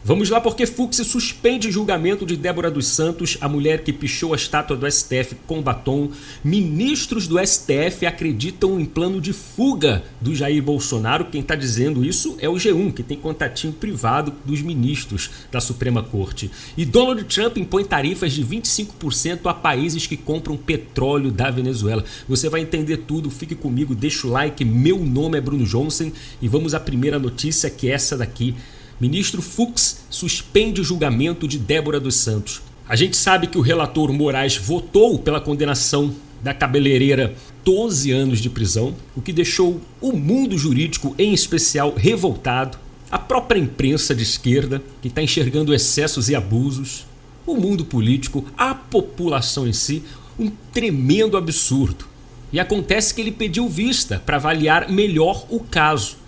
Vamos lá, porque Fux suspende julgamento de Débora dos Santos, a mulher que pichou a estátua do STF com batom. Ministros do STF acreditam em plano de fuga do Jair Bolsonaro. Quem está dizendo isso é o G1, que tem contatinho privado dos ministros da Suprema Corte. E Donald Trump impõe tarifas de 25% a países que compram petróleo da Venezuela. Você vai entender tudo, fique comigo, deixa o like. Meu nome é Bruno Johnson e vamos à primeira notícia, que é essa daqui. Ministro Fux suspende o julgamento de Débora dos Santos. A gente sabe que o relator Moraes votou pela condenação da cabeleireira 12 anos de prisão, o que deixou o mundo jurídico, em especial, revoltado. A própria imprensa de esquerda, que está enxergando excessos e abusos. O mundo político, a população em si, um tremendo absurdo. E acontece que ele pediu vista para avaliar melhor o caso.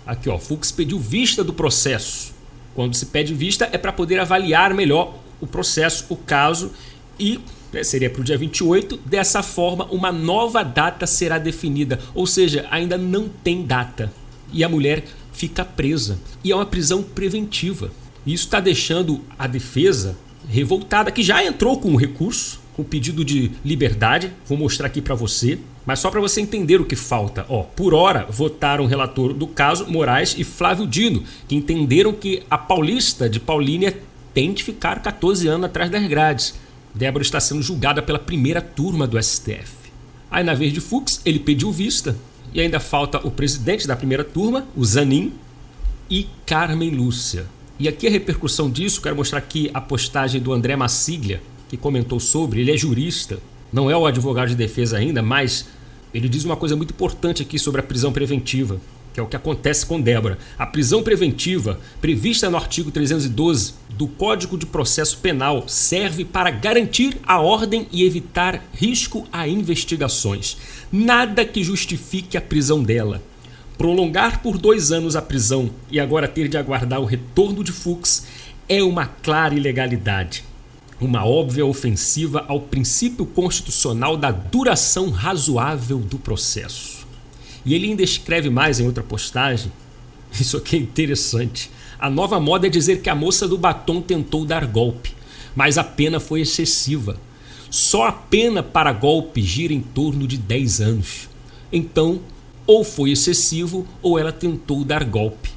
Aqui, ó, Fux pediu vista do processo. Quando se pede vista é para poder avaliar melhor o processo, o caso, e seria para o dia 28. Dessa forma, uma nova data será definida, ou seja, ainda não tem data. E a mulher fica presa. E é uma prisão preventiva. Isso está deixando a defesa revoltada, que já entrou com um recurso, com pedido de liberdade. Vou mostrar aqui para você. Mas só para você entender o que falta. Ó, por hora, votaram o relator do caso, Moraes e Flávio Dino, que entenderam que a paulista de Paulínia tem que ficar 14 anos atrás das grades. Débora está sendo julgada pela primeira turma do STF. Aí, na vez de Fux, ele pediu vista. E ainda falta o presidente da primeira turma, o Zanin, e Carmen Lúcia. E aqui a repercussão disso, quero mostrar aqui a postagem do André Massiglia, que comentou sobre, ele é jurista. Não é o advogado de defesa ainda, mas ele diz uma coisa muito importante aqui sobre a prisão preventiva, que é o que acontece com Débora. A prisão preventiva, prevista no artigo 312 do Código de Processo Penal, serve para garantir a ordem e evitar risco a investigações. Nada que justifique a prisão dela. Prolongar por 2 anos a prisão e agora ter de aguardar o retorno de Fux é uma clara ilegalidade. Uma óbvia ofensiva ao princípio constitucional da duração razoável do processo. E ele ainda escreve mais em outra postagem, isso aqui é interessante. A nova moda é dizer que a moça do batom tentou dar golpe, mas a pena foi excessiva. Só a pena para golpe gira em torno de 10 anos. Então, ou foi excessivo ou ela tentou dar golpe.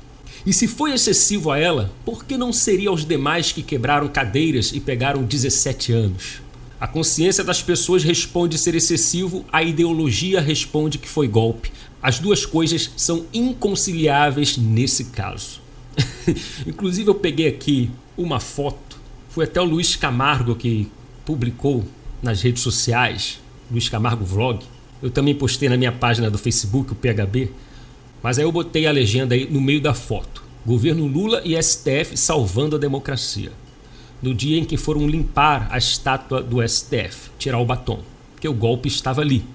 E se foi excessivo a ela, por que não seria aos demais que quebraram cadeiras e pegaram 17 anos? A consciência das pessoas responde ser excessivo, a ideologia responde que foi golpe. As duas coisas são inconciliáveis nesse caso. Inclusive eu peguei aqui uma foto, foi até o Luiz Camargo que publicou nas redes sociais, Luiz Camargo Vlog. Eu também postei na minha página do Facebook, o PHB. Mas aí eu botei a legenda aí no meio da foto. Governo Lula e STF salvando a democracia. No dia em que foram limpar a estátua do STF, tirar o batom, porque o golpe estava ali.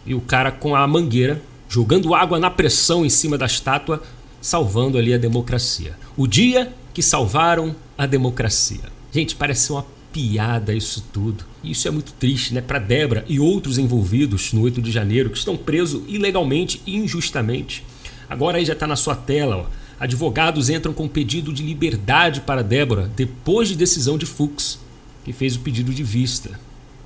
E o cara com a mangueira, jogando água na pressão em cima da estátua, salvando ali a democracia. O dia que salvaram a democracia. Gente, parece uma piada isso tudo. E isso é muito triste, né? Para Débora e outros envolvidos no 8 de janeiro, que estão presos ilegalmente e injustamente. Agora aí já está na sua tela, ó. Advogados entram com pedido de liberdade para Débora depois de decisão de Fux, que fez o pedido de vista.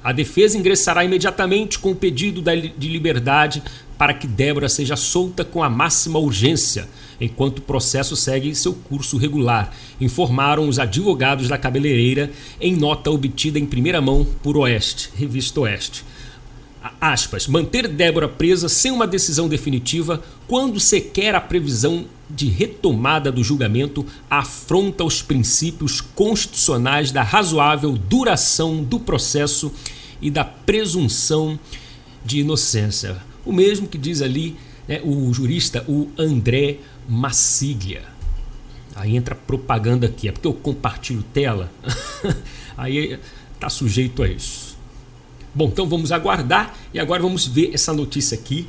A defesa ingressará imediatamente com o pedido de liberdade para que Débora seja solta com a máxima urgência, enquanto o processo segue seu curso regular, informaram os advogados da cabeleireira em nota obtida em primeira mão por Oeste, Revista Oeste. Aspas, manter Débora presa sem uma decisão definitiva quando sequer a previsão de retomada do julgamento afronta os princípios constitucionais da razoável duração do processo e da presunção de inocência. O mesmo que diz ali, né, o jurista, o André Massiglia. Aí entra propaganda aqui, é porque eu compartilho tela, aí tá sujeito a isso. Bom, então vamos aguardar e agora vamos ver essa notícia aqui,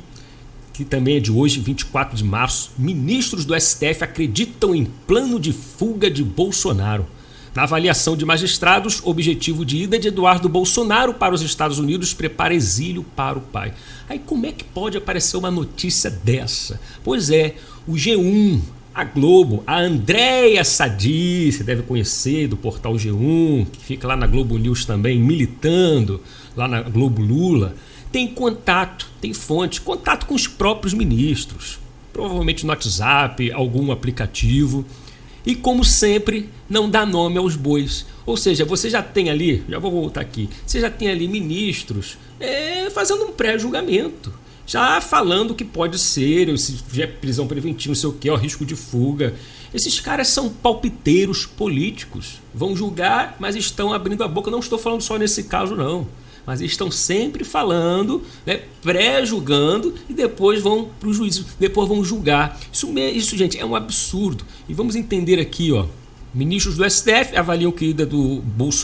que também é de hoje, 24 de março. Ministros do STF acreditam em plano de fuga de Bolsonaro. Na avaliação de magistrados, objetivo de ida de Eduardo Bolsonaro para os Estados Unidos prepara exílio para o pai. Aí como é que pode aparecer uma notícia dessa? Pois é, o G1 A Globo, a Andréia Sadi, você deve conhecer, do portal G1, que fica lá na Globo News também, militando lá na Globo Lula, tem contato, tem fonte, contato com os próprios ministros, provavelmente no WhatsApp, algum aplicativo, e como sempre, não dá nome aos bois. Ou seja, você já tem ali, já vou voltar aqui, você já tem ali ministros fazendo um pré-julgamento, já falando que pode ser, se tiver prisão preventiva, não sei o que, o risco de fuga. Esses caras são palpiteiros políticos, vão julgar, mas estão abrindo a boca. Não estou falando só nesse caso não, mas eles estão sempre falando, né, pré-julgando, e depois vão para o juízo, depois vão julgar. Isso, gente, é um absurdo. E vamos entender aqui, ó. Ministros do STF avaliam que a ida do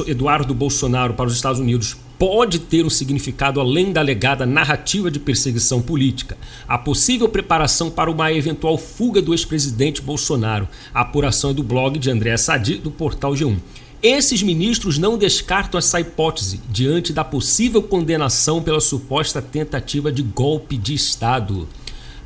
Eduardo Bolsonaro para os Estados Unidos pode ter um significado além da alegada narrativa de perseguição política. A possível preparação para uma eventual fuga do ex-presidente Bolsonaro. A apuração é do blog de Andréia Sadi, do portal G1. Esses ministros não descartam essa hipótese diante da possível condenação pela suposta tentativa de golpe de Estado.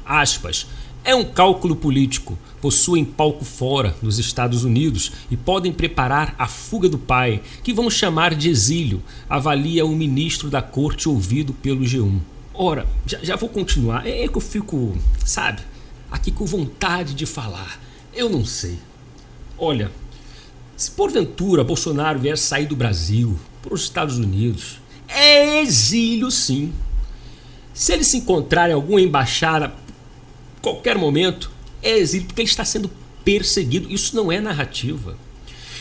Aspas. É um cálculo político. Possuem palco fora nos Estados Unidos e podem preparar a fuga do pai, que vamos chamar de exílio, avalia um ministro da corte ouvido pelo G1. Ora, já vou continuar. É que eu fico, sabe, aqui com vontade de falar. Eu não sei. Olha, se porventura Bolsonaro vier sair do Brasil para os Estados Unidos, é exílio sim. Se ele se encontrar em alguma embaixada, qualquer momento, é exílio, porque ele está sendo perseguido. Isso não é narrativa,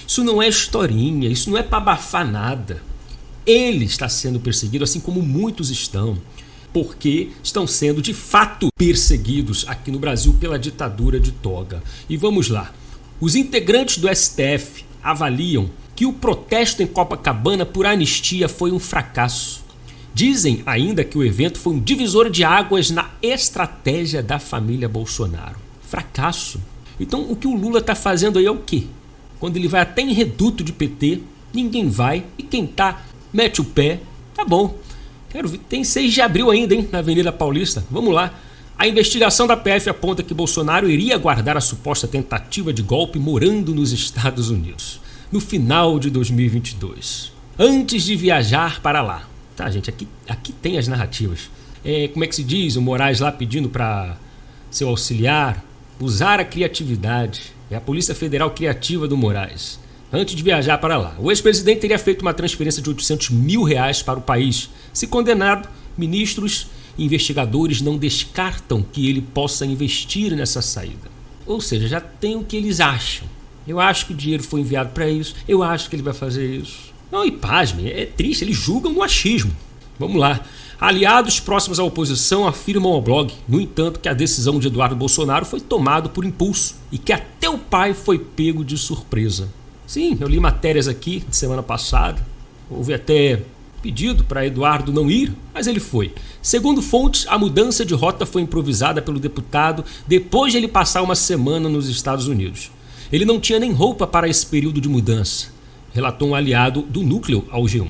isso não é historinha, isso não é para abafar nada. Ele está sendo perseguido, assim como muitos estão, porque estão sendo de fato perseguidos aqui no Brasil pela ditadura de toga. E vamos lá, os integrantes do STF avaliam que o protesto em Copacabana por anistia foi um fracasso. Dizem ainda que o evento foi um divisor de águas na estratégia da família Bolsonaro. Fracasso. Então o que o Lula está fazendo aí é o quê? Quando ele vai até em reduto de PT, ninguém vai, e quem tá, mete o pé. Tá bom, quero ver. Tem 6 de abril ainda, hein, na Avenida Paulista. Vamos lá. A investigação da PF aponta que Bolsonaro iria aguardar a suposta tentativa de golpe morando nos Estados Unidos, no final de 2022, antes de viajar para lá. Tá, gente, aqui tem as narrativas. Como é que se diz? O Moraes lá pedindo para seu auxiliar usar a criatividade. É a Polícia Federal Criativa do Moraes. Antes de viajar para lá, o ex-presidente teria feito uma transferência de R$800 mil para o país. Se condenado, ministros e investigadores não descartam que ele possa investir nessa saída. Ou seja, já tem o que eles acham. Eu acho que o dinheiro foi enviado para isso. Eu acho que ele vai fazer isso. Não, e pasmem, é triste, eles julgam no achismo. Vamos lá. Aliados próximos à oposição afirmam ao blog, no entanto, que a decisão de Eduardo Bolsonaro foi tomada por impulso e que até o pai foi pego de surpresa. Sim, eu li matérias aqui de semana passada, houve até pedido para Eduardo não ir, mas ele foi. Segundo fontes, a mudança de rota foi improvisada pelo deputado depois de ele passar uma semana nos Estados Unidos. Ele não tinha nem roupa para esse período de mudança, relatou um aliado do núcleo ao G1.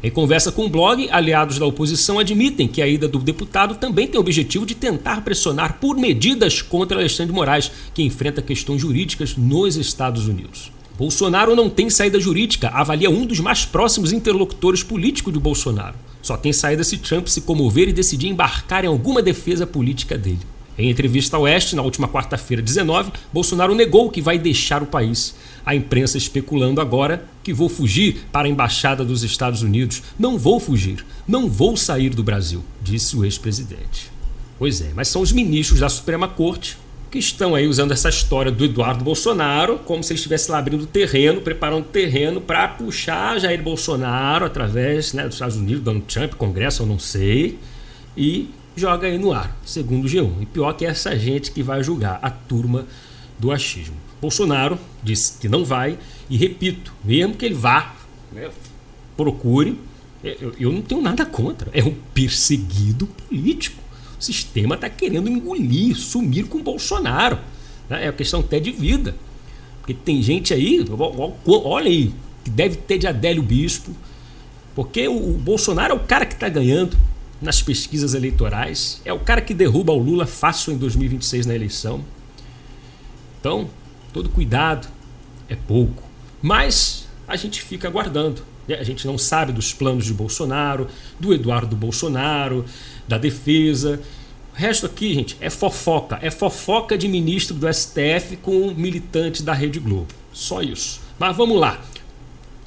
Em conversa com o blog, aliados da oposição admitem que a ida do deputado também tem o objetivo de tentar pressionar por medidas contra Alexandre de Moraes, que enfrenta questões jurídicas nos Estados Unidos. Bolsonaro não tem saída jurídica, avalia um dos mais próximos interlocutores políticos de Bolsonaro. Só tem saída se Trump se comover e decidir embarcar em alguma defesa política dele. Em entrevista ao Oeste, na última quarta-feira, 19, Bolsonaro negou que vai deixar o país. A imprensa especulando agora que vou fugir para a embaixada dos Estados Unidos. Não vou fugir, não vou sair do Brasil, disse o ex-presidente. Pois é, mas são os ministros da Suprema Corte que estão aí usando essa história do Eduardo Bolsonaro como se ele estivesse lá abrindo terreno, preparando terreno para puxar Jair Bolsonaro através, né, dos Estados Unidos, Donald Trump, Congresso, eu não sei, e joga aí no ar, segundo o G1. E pior que é essa gente que vai julgar, a turma do achismo. Bolsonaro disse que não vai, e repito, mesmo que ele vá, né, procure, eu não tenho nada contra, é um perseguido político. O sistema está querendo engolir, sumir com o Bolsonaro, né? É uma questão até de vida, porque tem gente aí, olha aí, que deve ter de Adélio Bispo, porque o Bolsonaro é o cara que está ganhando nas pesquisas eleitorais, é o cara que derruba o Lula fácil em 2026 na eleição. Então, todo cuidado é pouco. Mas a gente fica aguardando. A gente não sabe dos planos de Bolsonaro, do Eduardo Bolsonaro, da defesa. O resto aqui, gente, é fofoca de ministro do STF com militante da Rede Globo. Só isso. Mas vamos lá.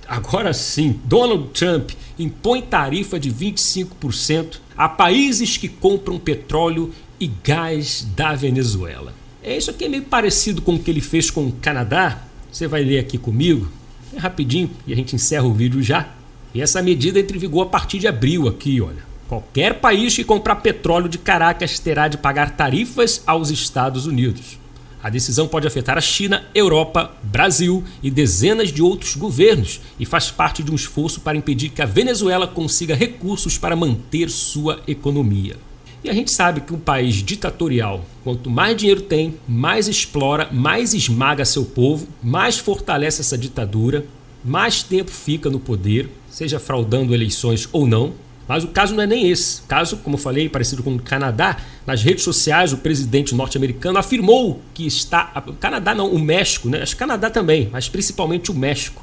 Agora sim, Donald Trump impõe tarifa de 25% a países que compram petróleo e gás da Venezuela. Isso aqui é meio parecido com o que ele fez com o Canadá. Você vai ler aqui comigo, é rapidinho, e a gente encerra o vídeo já. E essa medida entra em vigor a partir de abril aqui, olha. Qualquer país que comprar petróleo de Caracas terá de pagar tarifas aos Estados Unidos. A decisão pode afetar a China, Europa, Brasil e dezenas de outros governos e faz parte de um esforço para impedir que a Venezuela consiga recursos para manter sua economia. E a gente sabe que um país ditatorial, quanto mais dinheiro tem, mais explora, mais esmaga seu povo, mais fortalece essa ditadura, mais tempo fica no poder, seja fraudando eleições ou não. Mas o caso não é nem esse. O caso, como eu falei, parecido com o Canadá, nas redes sociais o presidente norte-americano afirmou que está... O Canadá não, o México, né? Acho que o Canadá também, mas principalmente o México,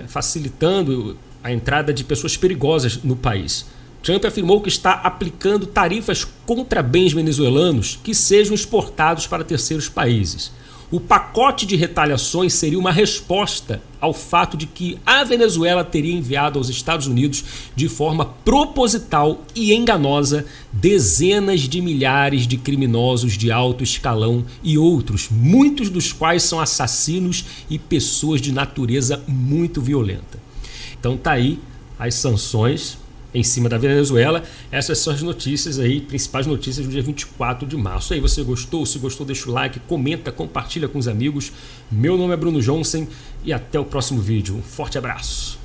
facilitando a entrada de pessoas perigosas no país. Trump afirmou que está aplicando tarifas contra bens venezuelanos que sejam exportados para terceiros países. O pacote de retaliações seria uma resposta ao fato de que a Venezuela teria enviado aos Estados Unidos de forma proposital e enganosa dezenas de milhares de criminosos de alto escalão e outros, muitos dos quais são assassinos e pessoas de natureza muito violenta. Então tá aí as sanções em cima da Venezuela. Essas são as notícias aí, principais notícias do dia 24 de março. Aí, você gostou? Se gostou, deixa o like, comenta, compartilha com os amigos. Meu nome é Bruno Johnson e até o próximo vídeo. Um forte abraço.